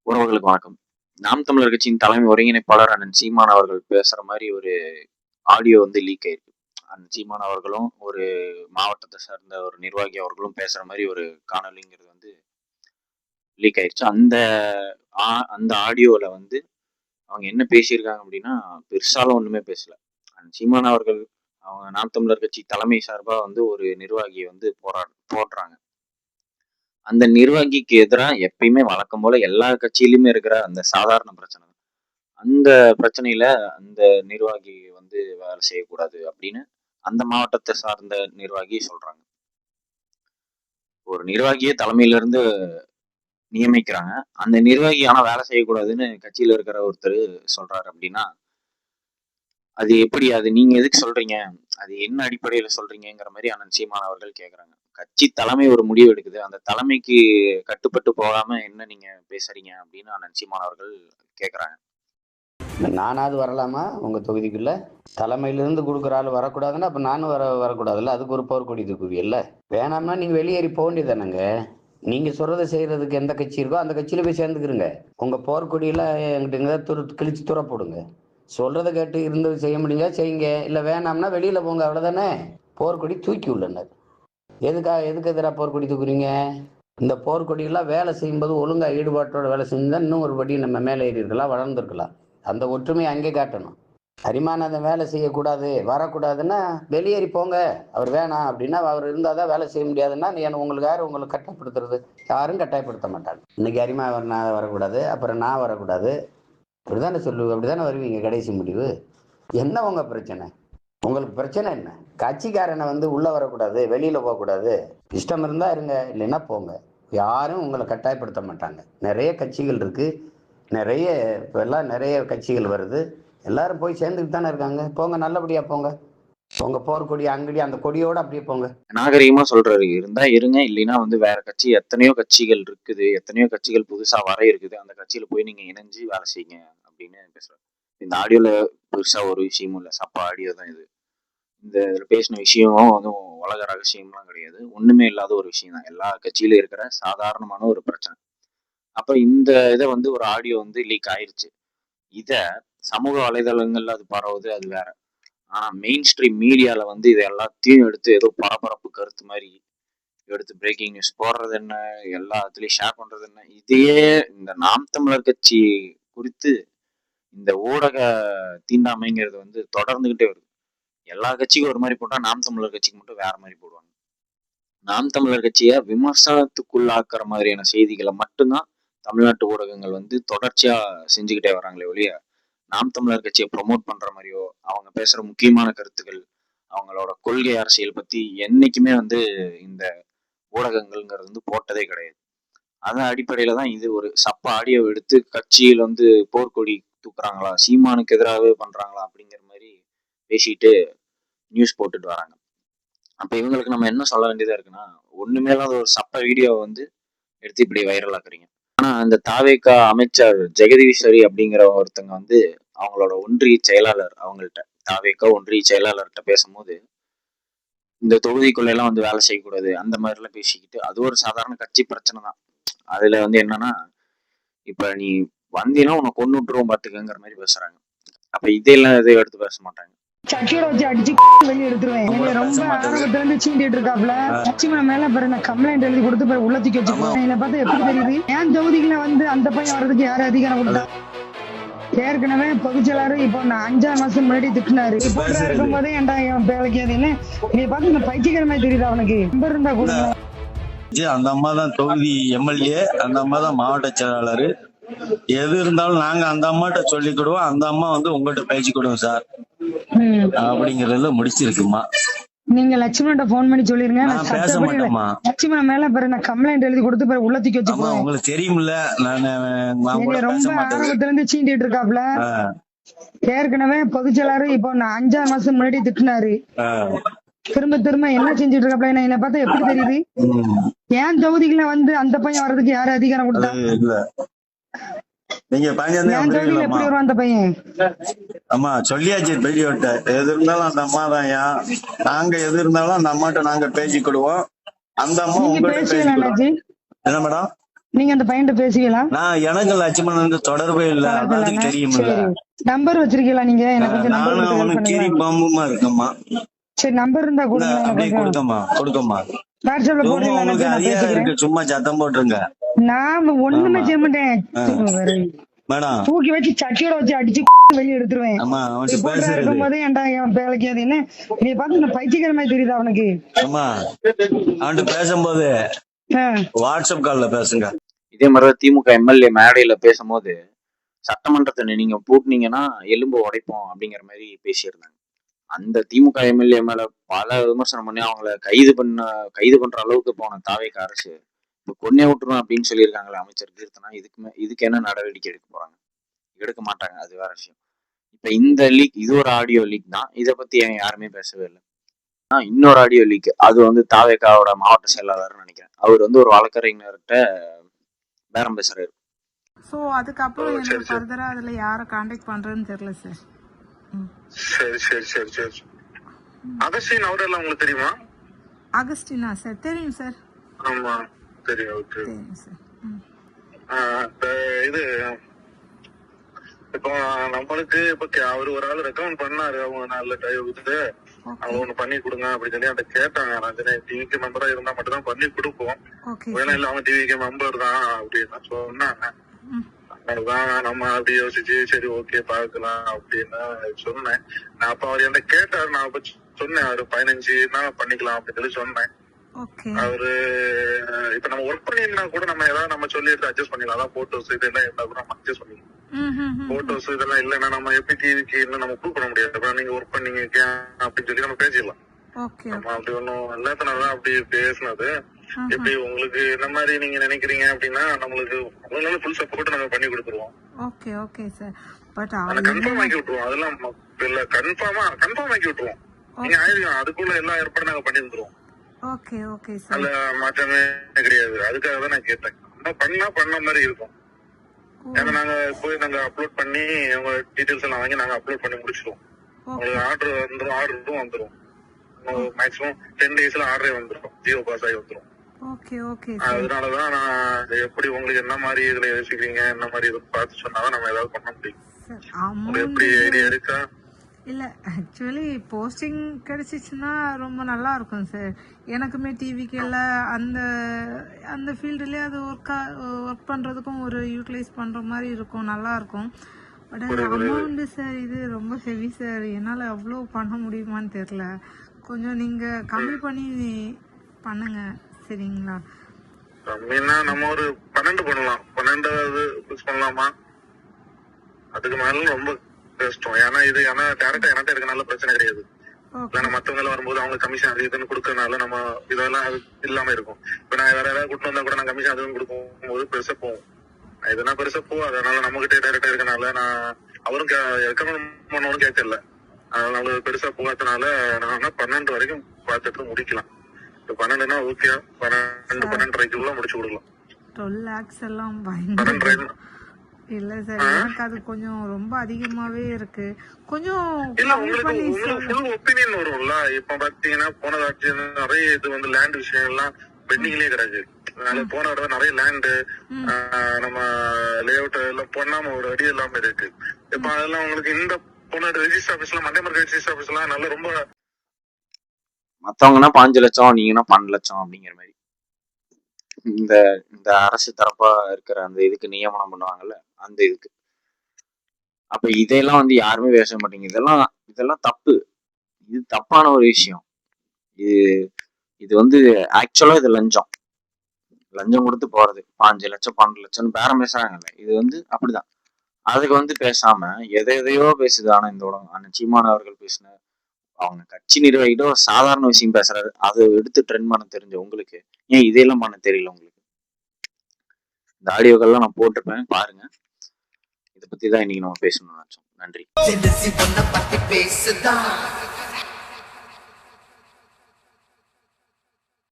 உறவுகளுக்கு வணக்கம். நாம் தமிழர் கட்சியின் தலைமை ஒருங்கிணைப்பாளர் அண்ணன் சீமான் அவர்கள் பேசுற மாதிரி ஒரு ஆடியோ வந்து லீக் ஆயிருக்கு. அண்ணன் சீமான் அவர்களும் ஒரு மாவட்டத்தை சார்ந்த ஒரு நிர்வாகி அவர்களும் பேசுற மாதிரி ஒரு காணொலிங்கிறது வந்து லீக் ஆயிடுச்சு. அந்த ஆடியோல வந்து அவங்க என்ன பேசியிருக்காங்க அப்படின்னா, பெருசாலும் ஒண்ணுமே பேசல. அண்ணன் சீமான் அவர்கள் அவங்க நாம் தமிழர் கட்சி தலைமை சார்பா வந்து ஒரு நிர்வாகியை வந்து போடுறாங்க. அந்த நிர்வாகிக்கு எதிராக எப்பயுமே வழக்கம் போல எல்லா கட்சியிலுமே இருக்கிற அந்த சாதாரண பிரச்சனை. அந்த பிரச்சனையில அந்த நிர்வாகி வந்து வேலை செய்யக்கூடாது அப்படின்னு அந்த மாவட்டத்தை சார்ந்த நிர்வாகி சொல்றாங்க. ஒரு நிர்வாகியை தலைமையில இருந்து நியமிக்கிறாங்க. அந்த நிர்வாகி ஆனா வேலை செய்யக்கூடாதுன்னு கட்சியில இருக்கிற ஒருத்தர் சொல்றாரு அப்படின்னா, அது எப்படி? அது நீங்க எதுக்கு சொல்றீங்க? அது என்ன அடிப்படையில சொல்றீங்கிற மாதிரி அண்ணன் சீமான் அவர்கள் கேக்குறாங்க. கட்சி தலைமை ஒரு முடிவு எடுக்குது. அந்த தலைமைக்கு கட்டுப்பட்டு போகாம என்ன நீங்க பேசுறீங்க அப்படின்னு அண்ணன் சீமான் அவர்கள் கேக்குறாங்க. நானாவது வரலாமா உங்க தொகுதிக்குள்ள? தலைமையிலிருந்து கொடுக்குற ஆள் வரக்கூடாதுன்னா அப்ப நானும் வரக்கூடாதுல்ல? அதுக்கு ஒரு போர்க்கொடி தூக்குவியல்ல? வேணாம்னா நீங்க வெளியேறி போக வேண்டியதானங்க. நீங்க சொல்றதை செய்யறதுக்கு எந்த கட்சி இருக்கோ அந்த கட்சியில போய் சேர்ந்துக்கிறங்க. உங்க போர்க்கொடியில எங்கிட்ட கிழிச்சு துற போடுங்க. சொல்றதை கேட்டு இருந்து செய்ய முடியுங்க செய்யுங்க, இல்ல வேணாம்னா வெளியில போங்க, அவ்வளவுதானே. போர்க்கொடி தூக்கி உள்ளனர். எதுக்கு எதிராக போர்க்கொடி தூக்குறீங்க? இந்த போர்க்கொடியெல்லாம் வேலை செய்யும்போது ஒழுங்கா ஈடுபாட்டோட வேலை செஞ்சா இன்னும் ஒரு படி நம்ம மேலே ஏறி இருக்கலாம், வளர்ந்துருக்கலாம். அந்த ஒற்றுமையை அங்கே காட்டணும். அரிமானந்தம் வேலை செய்யக்கூடாது வரக்கூடாதுன்னா வெளியேறி போங்க. அவர் வேணாம் அப்படின்னா அவர் இருந்தால் தான் வேலை செய்ய முடியாதுன்னா உங்களுக்கு யார் உங்களை கட்டாயப்படுத்துறது? யாரும் கட்டாயப்படுத்த மாட்டாங்க. இன்னைக்கு அரிமா வரக்கூடாது, அப்புறம் நான் வரக்கூடாது, அப்படிதானே சொல்லுவேன். அப்படிதானே வருவீங்க கடைசி முடிவு. என்ன உங்க பிரச்சனை? உங்களுக்கு பிரச்சனை என்ன? கட்சிக்காரனை வந்து உள்ள வரக்கூடாது, வெளியில போகக்கூடாது, இஷ்டம் இருந்தா இருங்க, இல்லைன்னா போங்க. யாரும் உங்களை கட்டாயப்படுத்த மாட்டாங்க. நிறைய கட்சிகள் இருக்கு, இப்பெல்லாம் நிறைய கட்சிகள் வருது. எல்லாரும் போய் சேர்ந்துட்டு தானே இருக்காங்க. போங்க, நல்லபடியா போங்க. உங்க போர்க்கொடி அங்கடி அந்த கொடியோட அப்படியே போங்க. நாகரிகமா சொல்றாரு, இருந்தா இருங்க, இல்லைன்னா வந்து வேற கட்சி எத்தனையோ கட்சிகள் இருக்குது, எத்தனையோ கட்சிகள் புதுசா வர இருக்குது, அந்த கட்சியில போய் நீங்க இணைஞ்சு வேலை செய்யுங்க அப்படின்னு பேசுறாரு. இந்த ஆடியோல பெருசா ஒரு விஷயமும் இல்லை, சப்பா ஆடியோ தான் இது. இந்த பேசின விஷயம் வந்து உலக ரகசியம்லாம் கிடையாது, ஒண்ணுமே இல்லாத ஒரு விஷயம் தான். எல்லா கட்சியிலும் இருக்கிற சாதாரணமான ஒரு பிரச்சனை. அப்ப இந்த இதை வந்து ஒரு ஆடியோ வந்து லீக் ஆயிருச்சு. இத சமூக வலைதளங்கள்ல அது பரவுது, அது வேற. ஆனா மெயின் ஸ்ட்ரீம் மீடியால வந்து இது எல்லாத்தையும் எடுத்து ஏதோ பரபரப்பு கருத்து மாதிரி எடுத்து பிரேக்கிங் நியூஸ் போடுறது என்ன, எல்லாத்துலயும் ஷேர் பண்றது என்ன, இதையே இந்த நாம் தமிழர் கட்சி குறித்து இந்த ஊடக தீண்டாமைங்கிறது வந்து தொடர்ந்துகிட்டே வருது. எல்லா கட்சிக்கும் ஒரு மாதிரி போட்டா நாம் தமிழர் கட்சிக்கு மட்டும் வேற மாதிரி போடுவாங்க. நாம் தமிழர் கட்சியை விமர்சனத்துக்குள்ளாக்குற மாதிரியான செய்திகளை மட்டும்தான் தமிழ்நாட்டு ஊடகங்கள் வந்து தொடர்ச்சியா செஞ்சுக்கிட்டே வராங்களே ஒழிய, நாம் தமிழர் கட்சியை ப்ரொமோட் பண்ற மாதிரியோ, அவங்க பேசுற முக்கியமான கருத்துக்கள், அவங்களோட கொள்கை அரசியல் பத்தி என்னைக்குமே வந்து இந்த ஊடகங்கள்ங்கிறது வந்து போட்டதே கிடையாது. அதன் அடிப்படையில தான் இது ஒரு சப்ப ஆடியோ எடுத்து கட்சியில் வந்து போர்க்கொடி தூக்குறாங்களா, சீமானுக்கு எதிராகவே பண்றாங்களா அப்படிங்கிற மாதிரி பேசிட்டு நியூஸ் போட்டுட்டு வராங்க. அப்ப இவங்களுக்கு நம்ம என்ன சொல்ல வேண்டியதா இருக்குன்னா, ஒண்ணுமே இல்லாத ஒரு சப்ப வீடியோவை வந்து எடுத்து இப்படி வைரல் ஆக்குறீங்க. ஆனா அந்த தாவேகா அமைச்சர் ஜெகதீஸ்வரி அப்படிங்கிற ஒருத்தங்க வந்து அவங்களோட ஒன்றிய செயலாளர், அவங்கள்ட்ட தாவேகா ஒன்றிய செயலாளர்கிட்ட பேசும்போது, இந்த தொகுதிக்குள்ள எல்லாம் வந்து வேலை செய்யக்கூடாது அந்த மாதிரி எல்லாம் பேசிக்கிட்டு, அது ஒரு சாதாரண கட்சி பிரச்சனை தான். அதுல வந்து என்னன்னா, இப்ப நீ வந்தீங்கன்னா உன்னை கொண்டு விட்டுருவோம் பாத்துக்கங்கிற மாதிரி பேசுறாங்க. அப்ப இதெல்லாம் எதையும் எடுத்து பேச மாட்டாங்க. சட்டியோட வச்சு அடிச்சு வெளியே எடுத்துருவேன். ரொம்ப ஆரம்பத்துல இருந்து சீண்டிட்டு இருக்காப்ல. லட்சுமண மேல பிறகு கம்ப்ளைண்ட் எழுதி கொடுத்து பிறகு உள்ளத்துக்கு வச்சுக்கோங்க. என்னை பார்த்தா எப்படி தெரியுது? ஏன் தொகுதிக்குள்ள வந்து அந்த பையன் வர்றதுக்கு யாரு அதிகாரம் கொடுத்தா? ஏற்கனவே பொதுச்செயலாளர் இப்போ நான் 5 மாசம் முன்னாடி திட்டினாரு. போட்டா இருக்கும் போதே ஏன்டா வேலைக்கு அதுன்னு நீ பார்த்து இந்த பைத்தியக்கிற மாதிரி தெரியுது அவனுக்கு. நம்பர் இருந்தா கொடுங்க. அந்த அம்மா தான் தொகுதி எம்எல்ஏ, அந்த அம்மா தான் மாவட்ட செயலாளர். எது இருந்தாலும் நாங்க அந்த அம்மாட்ட சொல்லிக்கிடுவோம், அந்த அம்மா வந்து உங்கள்கிட்ட பேசிக்கிடுவோம் சார் அப்படிங்கறதுல முடிச்சிருக்குமா. நீங்க லட்சுமண போன் பண்ணி சொல்லிருங்க. நான் பேச மாட்டேமா. லட்சுமண மேல பிறகு நான் கம்ப்ளைண்ட் எழுதி கொடுத்து பிறகு உள்ளத்துக்கு வச்சுக்கோங்க. உங்களுக்கு தெரியுமில்ல, நான் ரொம்ப ஆரம்பத்துல இருந்து சீண்டிட்டு இருக்காப்ல. ஏற்கனவே பொதுச்செயலாளர் இப்போ நான் 5 மாசம் முன்னாடி திட்டினாரு. திரும்ப என்ன செஞ்சுட்டு இருக்காப்ல? என்னை பார்த்தா எப்படி தெரியுது? ஏன் தொகுதிக்குள்ள வந்து அந்த பையன் வர்றதுக்கு யாரு அதிகாரம் கொடுத்தா? நீங்க எப்படி வரும் அந்த பையன்? ஆமா சொல்லியாச்சு பெரியவட்ட. எது இருந்தாலும் அந்த அம்மா தான். நாங்க எது இருந்தாலும் அந்த அம்மாட்ட நாங்க பேசிக்கிடுவோம், அந்த அம்மா உங்கள்கிட்ட பேசிக்கிடுவோம். என்ன மேடம்? நீங்க அந்த பையன்கிட்ட பேசுவீங்களா? நான் எனக்கு லட்சுமணனுக்கு தொடர்பே இல்ல, அதாதுக்கு தெரியுமில்ல. சரி, நம்பர் வச்சிருக்கீங்களா நீங்க? எனக்கு கொஞ்சம் நம்பர் நானும் கொடுத்து அவனுக்கு கிரி பண்ணுங்களா? பாம்புமா இருக்கம்மா. சரி, நம்பர் இருந்தா கொடுங்க, எனக்கு அப்படியே கொஞ்சம் கொடுக்கம்மா. வாட்ஸ்அப்ல சும்மா போடுறீங்களா? உங்களுக்கு நான் அதிகாரம் பேசிக்கிறேன். இருக்கு, சும்மா சத்தம் போட்டுருங்க. நான் ஒண்ணுமே செய்ய மாட்டேன். மேடம் தூக்கி வச்சு சட்டியோட வச்சு அடிச்சு வெளியே எடுத்துருவேன். ஆமா, அவன்கிட்ட ரிப்போர்ட்டரா பேசுறது. இருக்கும் போதே ஏன்டா என் வேலைக்கு அது என்ன? நீ பார்த்து இந்த பைத்தியக்கார மாதிரி தெரியுதா அவனுக்கு? ஆமா, அவன்கிட்ட பேசும்போது ஆ, வாட்ஸ்அப் கால்ல பேசுங்க. இதே மாதிரிதான் திமுக எம்எல்ஏ மேடையில பேசும்போது சட்டமன்றத்தை நீங்க பூட்டினீங்கன்னா எலும்பு உடைப்போம் அப்படிங்கிற மாதிரி பேசியிருந்தாங்க. அந்த திமுக எம்எல்ஏ மேல பல விமர்சனம் பண்ணி அவங்கள கைது பண்ற அளவுக்கு போன தாவேக அரசு இப்ப கொன்னே விட்டுரும் அப்படின்னு சொல்லியிருக்காங்களே அமைச்சர் கீர்த்தனா. இதுக்கு என்ன நடவடிக்கை எடுக்க போறாங்க? எடுக்க மாட்டாங்க, அது வேற விஷயம். இப்ப இந்த லீக் இது ஒரு ஆடியோ லீக் தான், இதை பத்தி யாருமே பேசவே இல்லை. இன்னொரு ஆடியோ லீக், அது வந்து தாவேகாவோட மாவட்ட செயலாளர்னு நினைக்கிறேன். அவர் வந்து ஒரு வழக்கறிஞர்கிட்ட பேரம் பேசுறாரு. ஸோ அதுக்கப்புறம் எனக்கு ஃபர்தரா அதுல யாரை காண்டாக்ட் பண்றேன்னு தெரியல சார். சரி. அகஸ்டின் அவரெல்லாம் உங்களுக்கு தெரியுமா? Agustina sir? தெரியும் சார். ஆமா, தெரியும். ஓகே, தெரியும் சார். இது இப்போ நம்மளுக்கு இப்ப அவரு ஒரு ஆள் ரெக்கமெண்ட் பண்ணாரு, அவங்க நல்ல டைவுக்கு அவங்க ஒண்ணு பண்ணி கொடுங்க அப்படின்னு சொல்லி அந்த கேட்டாங்க. ரஞ்சனி டிவிக்கு மெம்பரா இருந்தா மட்டும் தான் பண்ணி கொடுப்போம், வேணா இல்ல அவங்க டிவிக்கு மெம்பர் தான் அப்படின்னு சொன்னாங்க. அதுதான் நம்ம அப்படி யோசிச்சு சரி ஓகே பாக்கலாம் அப்படின்னு சொன்னேன். நான் அப்ப அவர் என்ன கேட்டாரு, நான் அப்ப சொன்னேன் அவரு 15 பண்ணிக்கலாம் அப்படின்னு சொல்லி சொன்னேன். அவரு இப்ப நம்ம ஒர்க் பண்ணிருந்தா கூட நம்ம ஏதாவது நம்ம சொல்லி எடுத்து அட்ஜஸ்ட் பண்ணிக்கலாம். அதான் போட்டோஸ் இதெல்லாம் இருந்தா கூட நம்ம அட்ஜஸ்ட் பண்ணிக்கலாம். போட்டோஸ் இதெல்லாம் இல்லன்னா நம்ம எப்படி டிவிக்கு இன்னும் நம்ம ப்ரூவ் பண்ண முடியாது. நீங்க ஒர்க் பண்ணீங்க அப்படின்னு சொல்லி நம்ம பேசிடலாம். நம்ம அப்படி ஒன்னும் எல்லாத்தனாலதான் அப்படி பேசினது. எப்படி உங்களுக்கு இந்த மாதிரி நீங்க நினைக்கிறீங்க அப்படின்னா நம்மளுக்கு அவ்வளவு ஃபுல் சப்போர்ட் நாங்க பண்ணி கொடுத்துருவோம். கன்ஃபார்ம் ஆக்கி விட்டுருவோம். அதெல்லாம் இல்ல, கன்ஃபார்ம் ஆக்கி விட்டுருவோம். நீங்க ஆயிரம் அதுக்குள்ள எல்லா ஏற்பாடும் நாங்க பண்ணி வந்துருவோம். அதுல மாற்றமே கிடையாது. அதுக்காக தான் நான் கேட்டேன். பண்ண மாதிரி இருக்கும். ஏன்னா நாங்க போய் நாங்க அப்லோட் பண்ணி உங்க டீடைல்ஸ் எல்லாம் வாங்கி நாங்க அப்லோட் பண்ணி முடிச்சிடுவோம். உங்களுக்கு ஆர்டரும் வந்துரும். மேக்ஸிமம் 10 daysல ஆர்டரே வந்துரும், ஜியோ பாஸ் ஆகி வந்துரும். அதனாலதான் நான் எப்படி உங்களுக்கு என்ன மாதிரி இதுல யோசிக்கிறீங்க, என்ன மாதிரி இது பார்த்து சொன்னாதான் நம்ம ஏதாவது பண்ண முடியும். எப்படி ஐடியா இருக்கா? இல்ல ஆக்சுவலி போஸ்டிங் கிடைச்சிச்சுன்னா ரொம்ப நல்லா இருக்கும் சார். எனக்குமே டிவிக்கெல்ல அந்த அந்த ஃபீல்டுலயே அது ஒர்க் பண்றதுக்கும் ஒரு யூட்டிலைஸ் பண்ற மாதிரி இருக்கும், நல்லா இருக்கும். பட் அமௌண்ட் சார் இது ரொம்ப ஹெவி சார். என்னால அவ்வளோ பண்ண முடியுமான்னு தெரியல. கொஞ்சம் நீங்க கம்மி பண்ணி பண்ணுங்க, சரிங்களா? கம்மின்னா நம்ம ஒரு 12 பண்ணலாம். 12 பிக்ஸ் பண்ணலாமா? அதுக்கு மேல ரொம்ப கஷ்டம். ஏன்னா இது டேரக்டா என்கிட்ட இருக்கனால பிரச்சனை கிடையாது. மத்தவங்க எல்லாம் வரும்போது அவங்க கமிஷன் அது இதுன்னு கொடுக்கறதுனால நம்ம இதெல்லாம் இல்லாம இருக்கும். இப்ப நான் வேற ஏதாவது கூட்டு வந்தா கூட நான் கமிஷன் அதுன்னு கொடுக்கும் போது பெருசா போகும். இதெல்லாம் பெருசா போகும். அதனால நம்ம கிட்டே டைரக்டா இருக்கனால நான் அவரும் ரெக்கமெண்ட் பண்ணவனும் கேட்கல. அதனால நம்மளுக்கு பெருசா போகாதனால நான் 12 வரைக்கும் பார்த்துட்டு முடிக்கலாம். 12னா ஓகே, 12.5 முடிச்சு கொடுக்கலாம். 12 lakhs எல்லாம் பயங்கர இல்ல சார். எனக்கு அது கொஞ்சம் ரொம்ப அதிகமாவே இருக்கு. கொஞ்சம் இல்ல, உங்களுக்கு ஃபுல் ஒப்பீனியன் வரும்ல. இப்ப பாத்தீங்கன்னா போன ஆட்சி நிறைய இது வந்து லேண்ட் விஷயம் எல்லாம் பெண்டிங்லயே கிடக்கு. அதனால போன தடவை நிறைய லேண்டு நம்ம லேஅவுட் எல்லாம் பண்ணாம ஒரு அடி எல்லாமே இருக்கு. இப்ப அதெல்லாம் உங்களுக்கு இந்த போன ரெஜிஸ்டர் ஆபீஸ்ல மண்டேமர் ரெஜிஸ்டர் ஆபீஸ் எல்லாம் நல்ல ரொம்ப மத்தவங்கன்னா 5 லட்சம், நீங்கன்னா 12 லட்சம் அப்படிங்கிற மாதிரி இந்த அரசு தரப்பா இருக்கிற அந்த இதுக்கு நியமனம் பண்ணுவாங்கல்ல, அந்த இதுக்கு. அப்ப இதெல்லாம் வந்து யாருமே பேச மாட்டீங்க. இதெல்லாம் தப்பு. இது தப்பான ஒரு விஷயம். இது வந்து ஆக்சுவலா இது லஞ்சம் கொடுத்து போறது. 5 லட்சம் 12 லட்சம் பேரம் பேசுறாங்கல்ல, இது வந்து அப்படிதான். அதுக்கு வந்து பேசாம எதையோ பேசுது. ஆனா இந்த உலகம் சீமான் அவர்கள் பேசின அவங்க கட்சி நிர்வாகிட்ட ஒரு சாதாரண விஷயம் பேசுறாரு, அதை எடுத்து ட்ரெண்ட் பண்ண தெரிஞ்ச உங்களுக்கு ஏன் இதையெல்லாம் பண்ண தெரியல? உங்களுக்கு இந்த ஆடியோக்கள்லாம் நான் போட்டிருப்பேன், பாருங்க. இதை பத்தி தான் இன்னைக்கு நம்ம பேசணும்னு நினைச்சோம். நன்றி.